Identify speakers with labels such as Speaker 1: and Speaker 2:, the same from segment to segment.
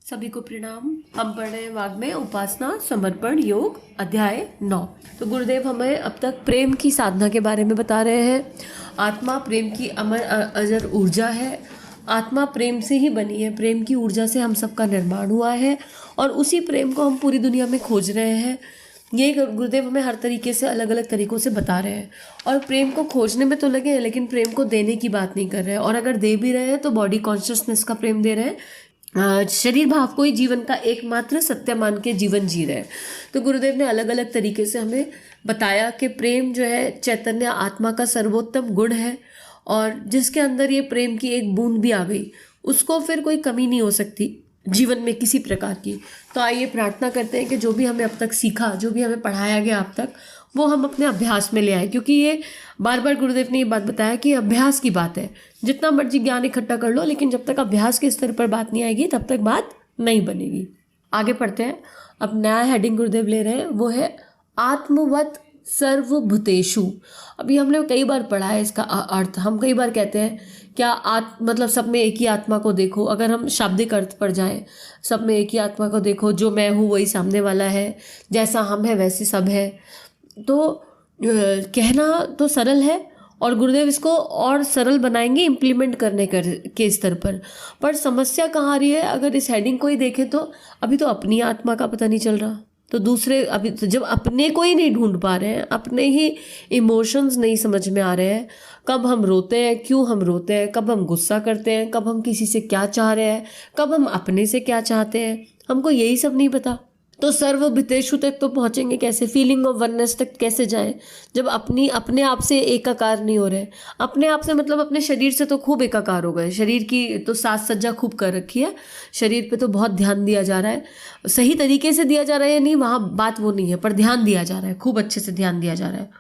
Speaker 1: सभी को प्रणाम। हम पढ़ रहे हैं वाग्मय उपासना समर्पण योग अध्याय 9। तो गुरुदेव हमें अब तक प्रेम की साधना के बारे में बता रहे हैं। आत्मा प्रेम की अमर अजर ऊर्जा है। आत्मा प्रेम से ही बनी है, प्रेम की ऊर्जा से हम सबका निर्माण हुआ है और उसी प्रेम को हम पूरी दुनिया में खोज रहे हैं। ये गुरुदेव हमें हर तरीके से अलग अलग तरीक़ों से बता रहे हैं और प्रेम को खोजने में तो लगे हैं, लेकिन प्रेम को देने की बात नहीं कर रहे हैं। और अगर दे भी रहे हैं तो बॉडी कॉन्शियसनेस का प्रेम दे रहे हैं, शरीर भाव को ही जीवन का एकमात्र सत्य मान के जीवन जी रहे हैं। तो गुरुदेव ने अलग अलग तरीके से हमें बताया कि प्रेम जो है चैतन्य आत्मा का सर्वोत्तम गुण है और जिसके अंदर ये प्रेम की एक बूंद भी आ गई उसको फिर कोई कमी नहीं हो सकती जीवन में किसी प्रकार की। तो आइए प्रार्थना करते हैं कि जो भी हमें अब तक सीखा, जो भी हमें पढ़ाया गया अब तक, वो हम अपने अभ्यास में ले आए। क्योंकि ये बार बार गुरुदेव ने ये बात बताया कि अभ्यास की बात है। जितना मर्जी ज्ञान इकट्ठा कर लो, लेकिन जब तक अभ्यास के स्तर पर बात नहीं आएगी तब तक बात नहीं बनेगी। आगे पढ़ते हैं। अब नया हेडिंग गुरुदेव ले रहे हैं, वो है आत्मवत सर्वभूतेषु। अभी हमने कई बार पढ़ा है इसका अर्थ। हम कई बार कहते हैं क्या मतलब सब में एक ही आत्मा को देखो। अगर हम शाब्दिक अर्थ पर जाएं, सब में एक ही आत्मा को देखो, जो मैं हूँ वही सामने वाला है, जैसा हम है वैसे सब है। तो कहना तो सरल है और गुरुदेव इसको और सरल बनाएंगे इम्प्लीमेंट करने के स्तर पर समस्या कहाँ आ रही है। अगर इस हेडिंग को ही देखें तो अभी तो अपनी आत्मा का पता नहीं चल रहा, तो दूसरे अभी तो जब अपने को ही नहीं ढूंढ पा रहे हैं, अपने ही इमोशंस नहीं समझ में आ रहे हैं, कब हम रोते हैं, क्यों हम रोते हैं, कब हम गुस्सा करते हैं, कब हम किसी से क्या चाह रहे हैं, कब हम अपने से क्या चाहते हैं, हमको यही सब नहीं पता। तो सर्वभूतेषु तक तो पहुंचेंगे कैसे, फीलिंग ऑफ वननेस तक कैसे जाएं जब अपने आप से एकाकार नहीं हो रहे। अपने आप से मतलब अपने शरीर से तो खूब एकाकार हो गए। शरीर की तो साज सज्जा खूब कर रखी है, शरीर पे तो बहुत ध्यान दिया जा रहा है। सही तरीके से दिया जा रहा है या नहीं वहाँ बात वो नहीं है, पर ध्यान दिया जा रहा है, खूब अच्छे से ध्यान दिया जा रहा है।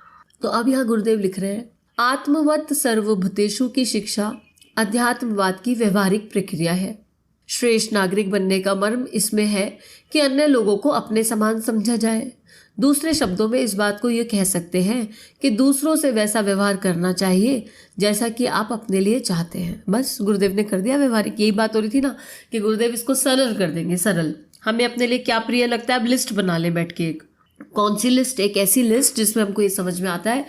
Speaker 1: तो अब यहाँ गुरुदेव लिख रहे हैं, आत्मवत सर्वभूतेषु की शिक्षा अध्यात्मवाद की व्यवहारिक प्रक्रिया है। श्रेष्ठ नागरिक बनने का मर्म इसमें है कि अन्य लोगों को अपने समान समझा जाए। दूसरे शब्दों में इस बात को ये कह सकते हैं कि दूसरों से वैसा व्यवहार करना चाहिए जैसा कि आप अपने लिए चाहते हैं। बस गुरुदेव ने कर दिया व्यवहारिक। यही बात हो रही थी ना कि गुरुदेव इसको सरल कर देंगे। सरल, हमें अपने लिए क्या प्रिय लगता है अब लिस्ट बना ले बैठ के। एक कौन सी लिस्ट? एक ऐसी लिस्ट जिसमें हमको ये समझ में आता है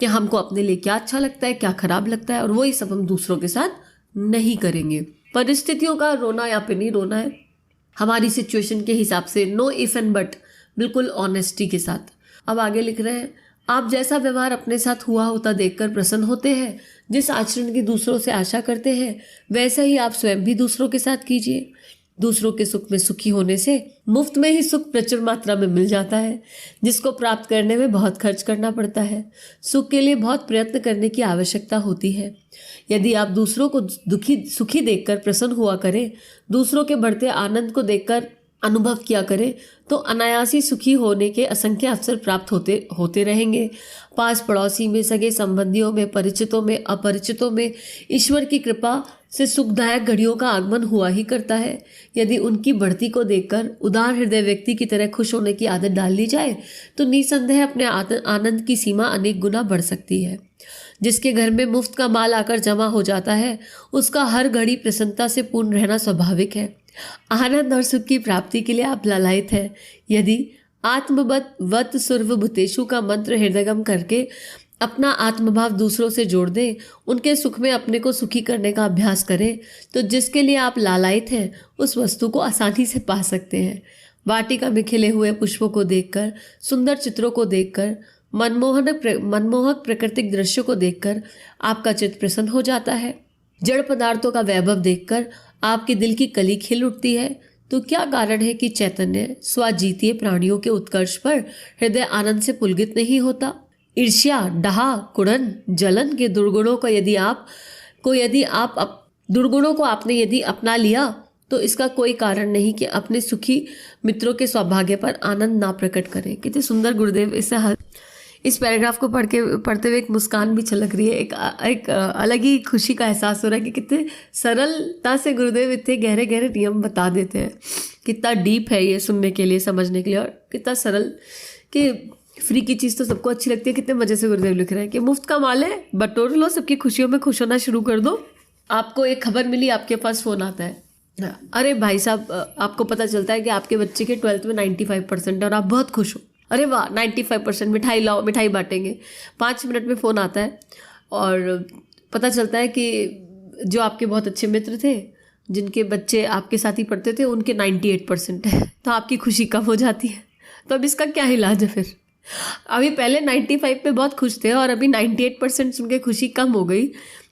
Speaker 1: कि हमको अपने लिए क्या अच्छा लगता है, क्या खराब लगता है, और वही सब हम दूसरों के साथ नहीं करेंगे। परिस्थितियों का रोना या फिर नहीं रोना है, हमारी सिचुएशन के हिसाब से, नो इफ एंड बट, बिल्कुल ऑनेस्टी के साथ। अब आगे लिख रहे हैं, आप जैसा व्यवहार अपने साथ हुआ होता देखकर प्रसन्न होते हैं, जिस आचरण की दूसरों से आशा करते हैं, वैसा ही आप स्वयं भी दूसरों के साथ कीजिए। दूसरों के सुख में सुखी होने से मुफ्त में ही सुख प्रचुर मात्रा में मिल जाता है, जिसको प्राप्त करने में बहुत खर्च करना पड़ता है। सुख के लिए बहुत प्रयत्न करने की आवश्यकता होती है। यदि आप दूसरों को सुखी देखकर प्रसन्न हुआ करें, दूसरों के बढ़ते आनंद को देखकर अनुभव किया करें, तो अनायासी सुखी होने के असंख्य अवसर प्राप्त होते रहेंगे। पास पड़ोसी में, सगे संबंधियों में, परिचितों में, अपरिचितों में ईश्वर की कृपा से सुखदायक घड़ियों का आगमन हुआ ही करता है। यदि उनकी बढ़ती को देखकर उदार हृदय व्यक्ति की तरह खुश होने की आदत डाल ली जाए तो निसंदेह अपने आनंद की सीमा अनेक गुना बढ़ सकती है। जिसके घर में मुफ्त का माल आकर जमा हो जाता है, उसका हर घड़ी प्रसन्नता से पूर्ण रहना स्वाभाविक है। आनंद और सुख की प्राप्ति के लिए आप लालायित हैं। यदि आत्मवत सर्वभूतेषु का मंत्र हृदयगम करके अपना आत्मभाव दूसरों से जोड़ दें, उनके सुख में अपने को सुखी करने का अभ्यास करें, तो जिसके लिए आप लालायित हैं उस वस्तु को आसानी से पा सकते हैं। वाटिका में खिले हुए पुष्पों को देखकर, सुंदर चित्रों को देखकर, मनमोहक प्राकृतिक दृश्य को देखकर आपका चित्त प्रसन्न हो जाता है। जड़ पदार्थों का वैभव देखकर आपके दिल की कली खिल उठती है। तो क्या कारण है कि चैतन्य स्वाजीतीय प्राणियों के उत्कर्ष पर हृदय आनंद से पुलकित नहीं होता? ईर्ष्या, डाह, कुड़न, जलन के दुर्गुणों को यदि दुर्गुणों को आपने यदि अपना लिया तो इसका कोई कारण नहीं कि अपने सुखी मित्रों के सौभाग्य पर आनंद ना प्रकट करें। कितने सुंदर गुरुदेव इस पैराग्राफ को पढ़ते हुए एक मुस्कान भी छलक रही है। एक अलग ही खुशी का एहसास हो रहा है कि कितने सरलता से गुरुदेव इतने गहरे गहरे नियम बता देते हैं। कितना डीप है ये सुनने के लिए, समझने के लिए, और कितना सरल कि फ्री की चीज़ तो सबको अच्छी लगती है। कितने मज़े से गुरुदेव लिख रहे हैं कि मुफ्त का माल है, बटोर लो, सबकी खुशियों में खुश होना शुरू कर दो। आपको एक खबर मिली, आपके पास फ़ोन आता है अरे भाई साहब, आपको पता चलता है कि आपके बच्चे के 12th में 95% और आप बहुत खुश हो, अरे वाह 95%, मिठाई लाओ, मिठाई बांटेंगे। 5 मिनट में फ़ोन आता है और पता चलता है कि जो आपके बहुत अच्छे मित्र थे, जिनके बच्चे आपके साथ ही पढ़ते थे, उनके 98% है, तो आपकी खुशी कम हो जाती है। तो अब इसका क्या इलाज है फिर? अभी पहले 95 पे बहुत खुश थे और अभी 98% सुन के खुशी कम हो गई।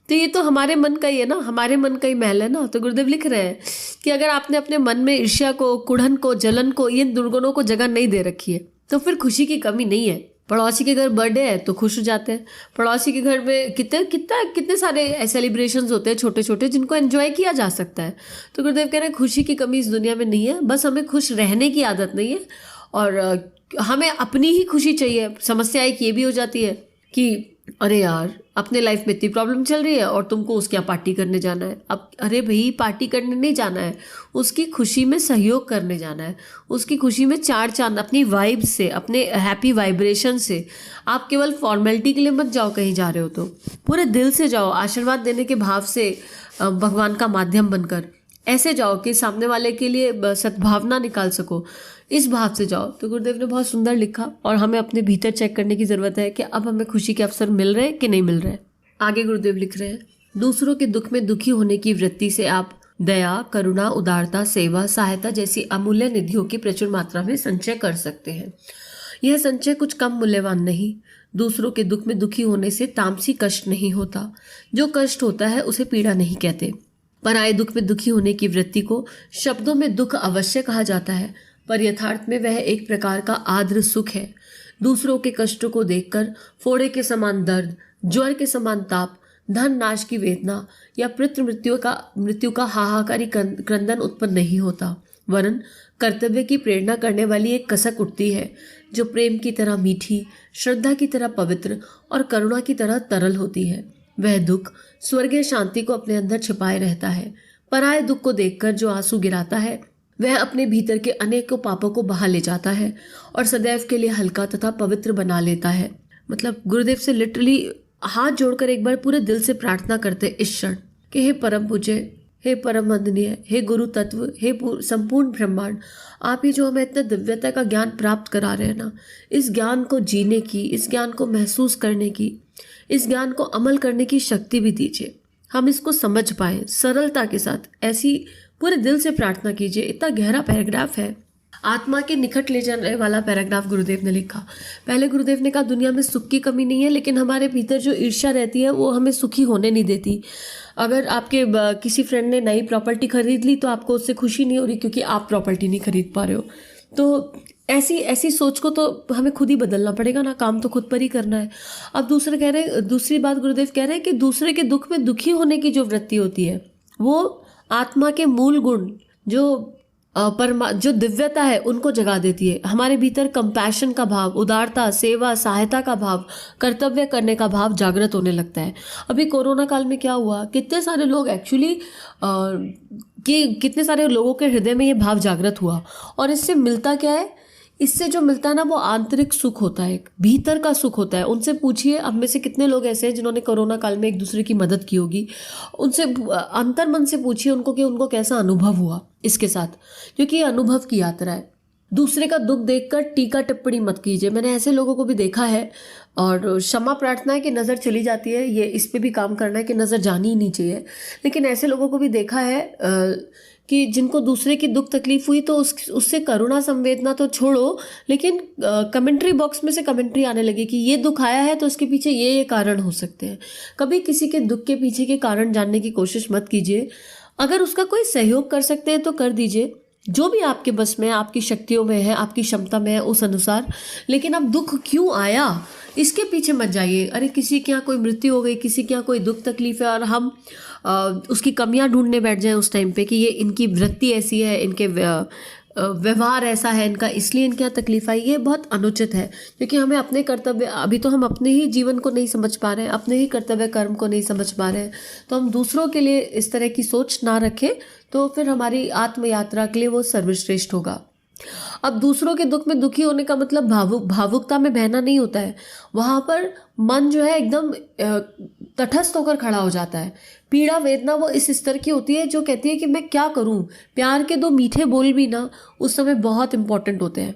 Speaker 1: तो ये तो हमारे मन का ही है ना, हमारे मन का ही महल है ना। तो गुरुदेव लिख रहे हैं कि अगर आपने अपने मन में ईर्ष्या को, कुढ़न को, जलन को, इन दुर्गुणों को जगह नहीं दे रखी है, तो फिर खुशी की कमी नहीं है। पड़ोसी के घर बर्थडे है तो खुश हो जाते हैं। पड़ोसी के घर में कितने सारे सेलिब्रेशंस होते हैं छोटे छोटे, जिनको एंजॉय किया जा सकता है। तो गुरुदेव कह रहे हैं खुशी की कमी इस दुनिया में नहीं है, बस हमें खुश रहने की आदत नहीं है और हमें अपनी ही खुशी चाहिए। समस्या एक ये भी हो जाती है कि अरे यार, अपने लाइफ में इतनी प्रॉब्लम चल रही है और तुमको उसके यहाँ पार्टी करने जाना है। अब अरे भाई, पार्टी करने नहीं जाना है, उसकी खुशी में सहयोग करने जाना है, उसकी खुशी में चार चांद, अपनी वाइब से, अपने हैप्पी वाइब्रेशन से। आप केवल फॉर्मेलिटी के लिए मत जाओ कहीं जा रहे हो तो, पूरे दिल से जाओ, आशीर्वाद देने के भाव से, भगवान का माध्यम बनकर ऐसे जाओ कि सामने वाले के लिए सद्भावना निकाल सको, इस भाव से जाओ। तो गुरुदेव ने बहुत सुंदर लिखा और हमें अपने भीतर चेक करने की ज़रूरत है कि अब हमें खुशी के अवसर मिल रहे हैं कि नहीं मिल रहे। आगे गुरुदेव लिख रहे हैं, दूसरों के दुख में दुखी होने की वृत्ति से आप दया, करुणा, उदारता, सेवा, सहायता जैसी अमूल्य निधियों की प्रचुर मात्रा में संचय कर सकते हैं। यह संचय कुछ कम मूल्यवान नहीं। दूसरों के दुख में दुखी होने से तामसी कष्ट नहीं होता। जो कष्ट होता है उसे पीड़ा नहीं कहते। पराये दुख में दुखी होने की वृत्ति को शब्दों में दुख अवश्य कहा जाता है, पर यथार्थ में वह एक प्रकार का आर्द्र सुख है। दूसरों के कष्टों को देखकर फोड़े के समान दर्द, ज्वर के समान ताप, धन नाश की वेदना या पितृ मृत्यु का हाहाकारी क्रंदन उत्पन्न नहीं होता, वरन कर्तव्य की प्रेरणा करने वाली एक कसक उठती है, जो प्रेम की तरह मीठी, श्रद्धा की तरह पवित्र और करुणा की तरह तरल होती है। वह दुख स्वर्गीय शांति को अपने अंदर छिपाए रहता है। पराये दुख को देखकर जो आंसू गिराता है, वह अपने भीतर के अनेकों पापों को बहा ले जाता है और सदैव के लिए हल्का तथा पवित्र बना लेता है। मतलब गुरुदेव से लिटरली हाथ जोड़कर एक बार पूरे दिल से प्रार्थना करते इस क्षण कि हे परम पूज्य, हे परम वंदनीय, हे गुरु तत्व, हे संपूर्ण ब्रह्मांड, आप ही जो हमें इतना दिव्यता का ज्ञान प्राप्त करा रहे हैं ना, इस ज्ञान को जीने की, इस ज्ञान को महसूस करने की, इस ज्ञान को अमल करने की शक्ति भी दीजिए। हम इसको समझ पाए सरलता के साथ, ऐसी पूरे दिल से प्रार्थना कीजिए। इतना गहरा पैराग्राफ है, आत्मा के निकट ले जाने वाला पैराग्राफ गुरुदेव ने लिखा। पहले गुरुदेव ने कहा दुनिया में सुख की कमी नहीं है, लेकिन हमारे भीतर जो ईर्ष्या रहती है वो हमें सुखी होने नहीं देती। अगर आपके किसी फ्रेंड ने नई प्रॉपर्टी खरीद ली तो आपको उससे खुशी नहीं हो रही क्योंकि आप प्रॉपर्टी नहीं खरीद पा रहे हो। तो ऐसी सोच को तो हमें खुद ही बदलना पड़ेगा ना, काम तो खुद पर ही करना है। अब दूसरी बात गुरुदेव कह रहे हैं कि दूसरे के दुख में दुखी होने की जो वृत्ति होती है वो आत्मा के मूल गुण जो दिव्यता है उनको जगा देती है। हमारे भीतर कंपैशन का भाव, उदारता, सेवा, सहायता का भाव, कर्तव्य करने का भाव जागृत होने लगता है। अभी कोरोना काल में क्या हुआ, कितने सारे लोग कितने सारे लोगों के हृदय में ये भाव जागृत हुआ और इससे मिलता क्या है? इससे जो मिलता है ना वो आंतरिक सुख होता है, एक भीतर का सुख होता है। उनसे पूछिए, अब में से कितने लोग ऐसे हैं जिन्होंने कोरोना काल में एक दूसरे की मदद की होगी। उनसे अंतर मन से पूछिए उनको कि उनको कैसा अनुभव हुआ इसके साथ, क्योंकि ये अनुभव की यात्रा है। दूसरे का दुख देखकर टीका टिप्पणी मत कीजिए। मैंने ऐसे लोगों को भी देखा है और क्षमा प्रार्थना है कि नज़र चली जाती है, ये इस पे भी काम करना है कि नज़र जानी ही नहीं चाहिए। लेकिन ऐसे लोगों को भी देखा है कि जिनको दूसरे की दुख तकलीफ हुई तो उससे करुणा संवेदना तो छोड़ो, लेकिन कमेंट्री बॉक्स में से कमेंट्री आने लगी कि ये दुख आया है तो उसके पीछे ये कारण हो सकते हैं। कभी किसी के दुख के पीछे के कारण जानने की कोशिश मत कीजिए। अगर उसका कोई सहयोग कर सकते हैं तो कर दीजिए, जो भी आपके बस में, आपकी शक्तियों में है, आपकी क्षमता में है उस अनुसार। लेकिन अब दुख क्यों आया इसके पीछे मत जाइए। अरे किसी के यहाँ कोई मृत्यु हो गई, किसी के यहाँ कोई दुख तकलीफ है और हम उसकी कमियां ढूंढने बैठ जाएं उस टाइम पे कि ये इनकी वृत्ति ऐसी है, इनके व्यवहार ऐसा है इनका, इसलिए इनके यहाँ तकलीफ आई, ये बहुत अनुचित है। क्योंकि हमें अपने कर्तव्य, अभी तो हम अपने ही जीवन को नहीं समझ पा रहे हैं, अपने ही कर्तव्य कर्म को नहीं समझ पा रहे हैं, तो हम दूसरों के लिए इस तरह की सोच ना रखें तो फिर हमारी आत्म यात्रा के लिए वो सर्वश्रेष्ठ होगा। अब दूसरों के दुख में दुखी होने का मतलब भावुकता में बहना नहीं होता है। वहाँ पर मन जो है एकदम तटस्थ होकर खड़ा हो जाता है। पीड़ा वेदना वो इस स्तर की होती है जो कहती है कि मैं क्या करूं। प्यार के 2 मीठे बोल भी ना उस समय बहुत इंपॉर्टेंट होते हैं।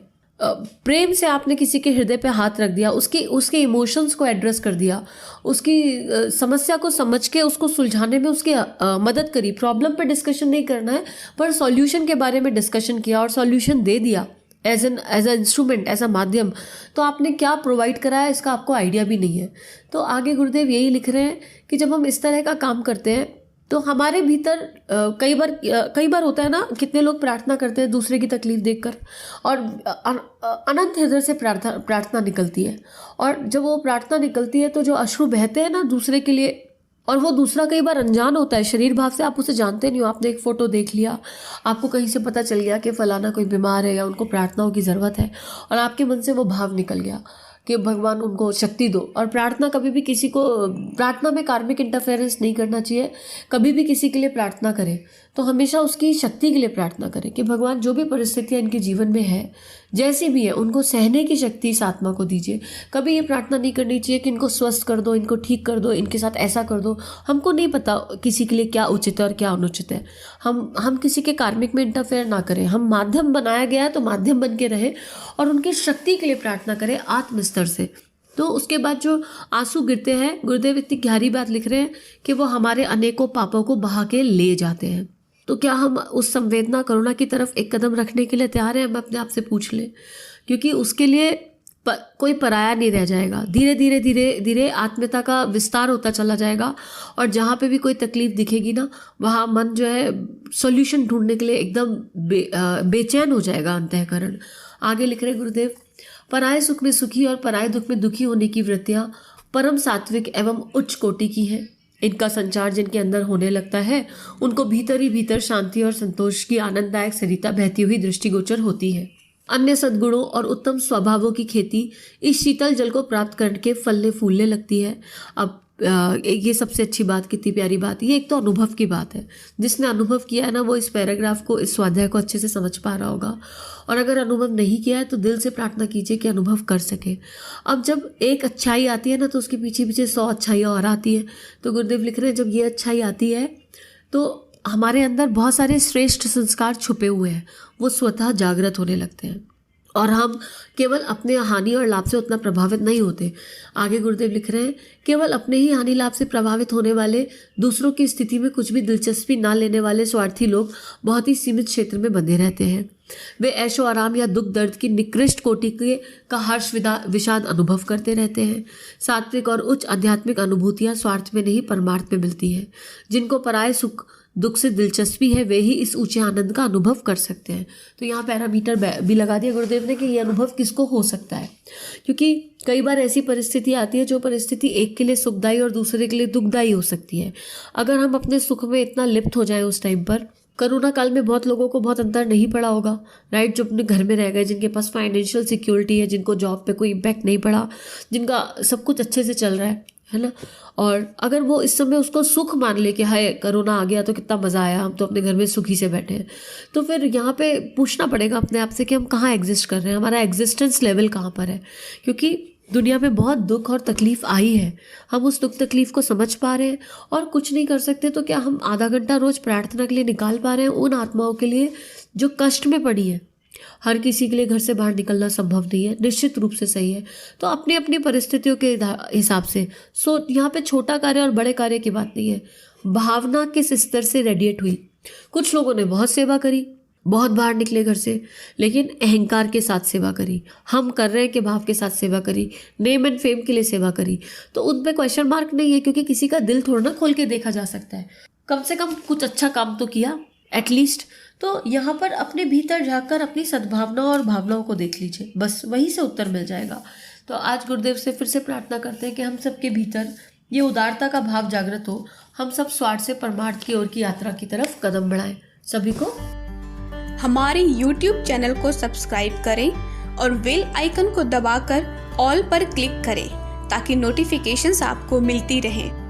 Speaker 1: प्रेम से आपने किसी के हृदय पे हाथ रख दिया, उसके इमोशंस को एड्रेस कर दिया, उसकी समस्या को समझ के उसको सुलझाने में उसकी मदद करी। प्रॉब्लम पे डिस्कशन नहीं करना है पर सॉल्यूशन के बारे में डिस्कशन किया और सॉल्यूशन दे दिया as a instrument, as a माध्यम। तो आपने क्या प्रोवाइड कराया इसका आपको आइडिया भी नहीं है। तो आगे गुरुदेव यही लिख रहे हैं कि जब हम इस तरह का काम करते हैं तो हमारे भीतर कई बार होता है ना, कितने लोग प्रार्थना करते हैं दूसरे की तकलीफ देखकर और अनंत हृदय से प्रार्थना निकलती है, और जब वो प्रार्थना निकलती है तो जो अश्रु बहते हैं ना दूसरे के लिए, और वो दूसरा कई बार अनजान होता है शरीर भाव से, आप उसे जानते नहीं हो। आपने एक फ़ोटो देख लिया, आपको कहीं से पता चल गया कि फलाना कोई बीमार है या उनको प्रार्थनाओं की ज़रूरत है, और आपके मन से वो भाव निकल गया कि भगवान उनको शक्ति दो। और प्रार्थना कभी भी किसी को, प्रार्थना में कार्मिक इंटरफेरेंस नहीं करना चाहिए। कभी भी किसी के लिए प्रार्थना करें तो हमेशा उसकी शक्ति के लिए प्रार्थना करें कि भगवान जो भी परिस्थितियाँ इनके जीवन में है, जैसी भी है, उनको सहने की शक्ति इस आत्मा को दीजिए। कभी ये प्रार्थना नहीं करनी चाहिए कि इनको स्वस्थ कर दो, इनको ठीक कर दो, इनके साथ ऐसा कर दो। हमको नहीं पता किसी के लिए क्या उचित है और क्या अनुचित है। हम किसी के कार्मिक में इंटरफेयर ना करें। हम माध्यम बनाया गया है तो माध्यम बन के रहे और उनकी शक्ति के लिए प्रार्थना करें आत्म स्तर से। तो उसके बाद जो आंसू गिरते हैं, गुरुदेव इतनी गहरी बात लिख रहे हैं कि वो हमारे अनेकों पापों को बहा के ले जाते हैं। तो क्या हम उस संवेदना करुणा की तरफ एक कदम रखने के लिए तैयार हैं? हम अपने आप से पूछ लें, क्योंकि उसके लिए कोई पराया नहीं रह जाएगा। धीरे धीरे धीरे धीरे आत्मीयता का विस्तार होता चला जाएगा, और जहाँ पे भी कोई तकलीफ दिखेगी ना, वहाँ मन जो है सॉल्यूशन ढूंढने के लिए एकदम बेचैन हो जाएगा अंतःकरण। आगे लिख रहे गुरुदेव, पराये सुख में सुखी और पराये दुख में दुखी होने की वृत्तियाँ परम सात्विक एवं उच्च कोटि की है। इनका संचार जिनके अंदर होने लगता है उनको भीतर ही भीतर शांति और संतोष की आनंददायक सरिता बहती हुई दृष्टिगोचर होती है। अन्य सद्गुणों और उत्तम स्वभावों की खेती इस शीतल जल को प्राप्त करके फलने फूलने लगती है। अब ये सबसे अच्छी बात, कितनी प्यारी बात, ये एक तो अनुभव की बात है। जिसने अनुभव किया है ना, वो इस पैराग्राफ को, इस स्वाध्याय को अच्छे से समझ पा रहा होगा। और अगर अनुभव नहीं किया है तो दिल से प्रार्थना कीजिए कि अनुभव कर सके। अब जब एक अच्छाई आती है ना, तो उसके पीछे पीछे 100 अच्छाइयाँ और आती है। तो गुरुदेव लिख रहे हैं, जब ये अच्छाई आती है तो हमारे अंदर बहुत सारे श्रेष्ठ संस्कार छुपे हुए हैं, वो स्वतः जागृत होने लगते हैं, और हम केवल अपने हानि और लाभ से उतना प्रभावित नहीं होते। आगे गुरुदेव लिख रहे हैं, केवल अपने ही हानि लाभ से प्रभावित होने वाले, दूसरों की स्थिति में कुछ भी दिलचस्पी ना लेने वाले स्वार्थी लोग बहुत ही सीमित क्षेत्र में बंधे रहते हैं। वे ऐशो आराम या दुख दर्द की निकृष्ट कोटि का हर्ष विषाद अनुभव करते रहते हैं। सात्विक और उच्च आध्यात्मिक अनुभूतियाँ स्वार्थ में नहीं परमार्थ में मिलती हैं। जिनको पराये सुख दुख से दिलचस्पी है वे ही इस ऊंचे आनंद का अनुभव कर सकते हैं। तो यहाँ पैरामीटर भी लगा दिया गुरुदेव ने कि ये अनुभव किसको हो सकता है, क्योंकि कई बार ऐसी परिस्थिति आती है जो परिस्थिति एक के लिए सुखदायी और दूसरे के लिए दुखदायी हो सकती है। अगर हम अपने सुख में इतना लिप्त हो जाएं उस टाइम पर, कोरोना काल में बहुत लोगों को बहुत अंतर नहीं पड़ा होगा, राइट, जो अपने घर में रह गए, जिनके पास फाइनेंशियल सिक्योरिटी है, जिनको जॉब पे कोई इम्पैक्ट नहीं पड़ा, जिनका सब कुछ अच्छे से चल रहा है ना। और अगर वो इस समय उसको सुख मान ले कि हाय कोरोना आ गया तो कितना मज़ा आया, हम तो अपने घर में सुखी से बैठे हैं, तो फिर यहाँ पे पूछना पड़ेगा अपने आप से कि हम कहाँ एग्जिस्ट कर रहे हैं, हमारा एग्जिस्टेंस लेवल कहाँ पर है। क्योंकि दुनिया में बहुत दुख और तकलीफ आई है, हम उस दुख तकलीफ को समझ पा रहे हैं और कुछ नहीं कर सकते, तो क्या हम आधा घंटा रोज प्रार्थना के लिए निकाल पा रहे हैं उन आत्माओं के लिए जो कष्ट में पड़ी है। हर किसी के लिए घर से बाहर निकलना संभव नहीं है, निश्चित रूप से सही है। तो अपनी अपनी परिस्थितियों के हिसाब से यहाँ पे छोटा कार्य और बड़े कार्य की बात नहीं है, भावना किस स्तर से रेडिएट हुई। कुछ लोगों ने बहुत सेवा करी, बहुत बाहर निकले घर से, लेकिन अहंकार के साथ सेवा करी, हम कर रहे हैं के भाव के साथ सेवा करी, नेम एंड फेम के लिए सेवा करी, तो उन पे क्वेश्चन मार्क नहीं है, क्योंकि किसी का दिल थोड़ा ना खोल के देखा जा सकता है। कम से कम कुछ अच्छा काम तो किया एटलीस्ट। तो यहाँ पर अपने भीतर झांककर अपनी सद्भावना और भावनाओं को देख लीजिए, बस वहीं से उत्तर मिल जाएगा। तो आज गुरुदेव से फिर से प्रार्थना करते हैं कि हम सबके भीतर ये उदारता का भाव जागृत हो, हम सब स्वार्थ से परमार्थ की ओर की यात्रा की तरफ कदम बढ़ाएं। सभी को
Speaker 2: हमारे YouTube चैनल को सब्सक्राइब करें और बेल आइकन को दबाकर ऑल पर क्लिक करें ताकि नोटिफिकेशंस आपको मिलती रहें।